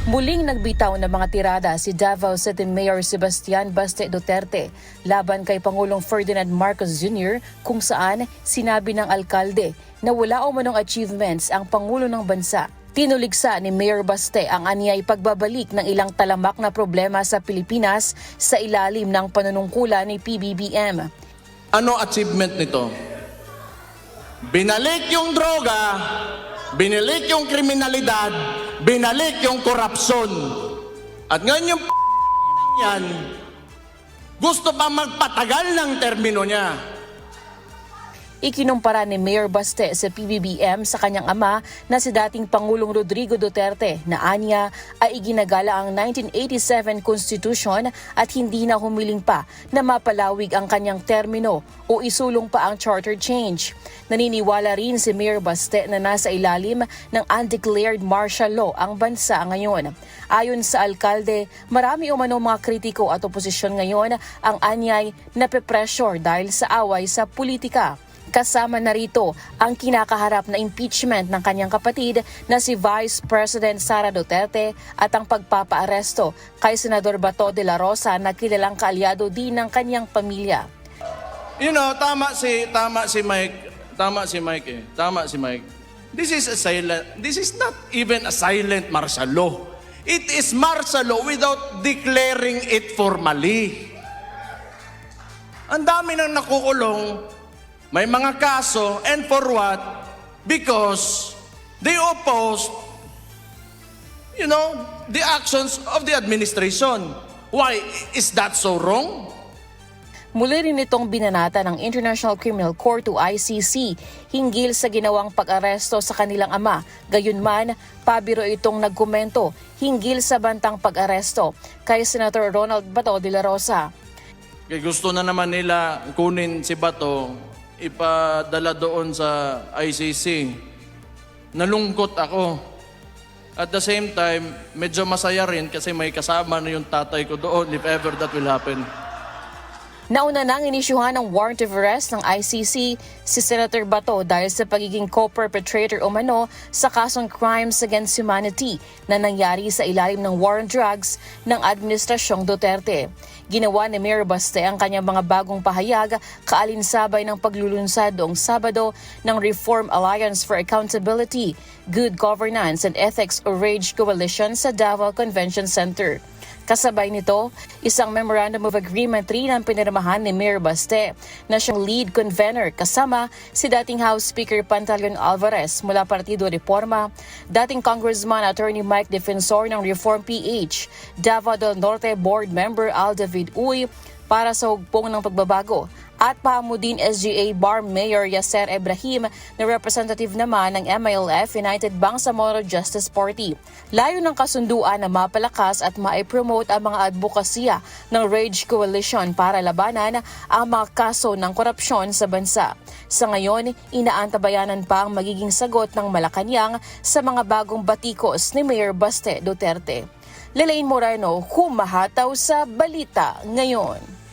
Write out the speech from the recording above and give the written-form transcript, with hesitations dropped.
Muling nagbitaw ng mga tirada si Davao City Mayor Sebastian Baste Duterte laban kay Pangulong Ferdinand Marcos Jr. kung saan sinabi ng alkalde na wala umanong achievements ang Pangulo ng bansa. Tinuligsa ni Mayor Baste ang anyay pagbabalik ng ilang talamak na problema sa Pilipinas sa ilalim ng panunungkulan ni PBBM. Ano achievement nito? Binalik yung droga, binalik yung kriminalidad, binalik yung korupsyon. At ngayon yung yan, gusto pa magpatagal ng termino niya. Ikinumpara ni Mayor Baste sa PBBM sa kanyang ama na si dating Pangulong Rodrigo Duterte na anya ay iginagala ang 1987 Constitution at hindi na humiling pa na mapalawig ang kanyang termino o isulong pa ang charter change. Naniniwala rin si Mayor Baste na nasa ilalim ng undeclared martial law ang bansa ngayon. Ayon sa alkalde, marami umanong mga kritiko at oposisyon ngayon ang anyay na pe-pressure dahil sa away sa politika. Kasama na rito ang kinakaharap na impeachment ng kanyang kapatid na si Vice President Sara Duterte at ang pagpapaaresto kay Senador Bato de la Rosa na kilalang kaalyado din ng kanyang pamilya. You know, tama si Mike. This is not even a silent martial law. It is martial law without declaring it formally. Ang dami nang nakukulong. May mga kaso, and for what? Because they opposed, the actions of the administration. Why? Is that so wrong? Muli rin itong binanata ng International Criminal Court o ICC hinggil sa ginawang pag-aresto sa kanilang ama. Gayunman, pabiro itong nagkomento hinggil sa bantang pag-aresto kay Senator Ronald Bato de la Rosa. Kaya gusto na naman nila kunin si Bato, ipadala doon sa ICC. Nalungkot ako. At the same time, medyo masaya rin kasi may kasama na yung tatay ko doon if ever that will happen. Nauna nang inisyuhan ng warrant of arrest ng ICC si Senator Bato dahil sa pagiging co-perpetrator umano sa kasong crimes against humanity na nangyari sa ilalim ng war on drugs ng Administrasyong Duterte. Ginawa ni Mayor Baste ang kanyang mga bagong pahayag kaalinsabay ng paglulunsad noong Sabado ng Reform Alliance for Accountability, Good Governance and Ethics o RAGE Coalition sa Davao Convention Center. Kasabay nito, isang Memorandum of Agreement rin ang pinirmahan ni Mayor Baste na siyang lead convener kasama si dating House Speaker Pantaleon Alvarez mula Partido Reforma, dating Congressman Attorney Mike Defensor ng Reform PH, Davao del Norte Board Member Al David Uy para sa hugpong ng pagbabago, at Pahamudin SGA Bar Mayor Yasser Ibrahim na representative naman ng MILF United Bangsamoro Justice Party. Layo ng kasunduan na mapalakas at ma-promote ang mga advokasya ng RAGE Coalition para labanan ang mga kaso ng korupsyon sa bansa. Sa ngayon, inaantabayanan pa ang magiging sagot ng Malacanang sa mga bagong batikos ni Mayor Baste Duterte. Lelaine Moreno, humahataw sa Balita Ngayon.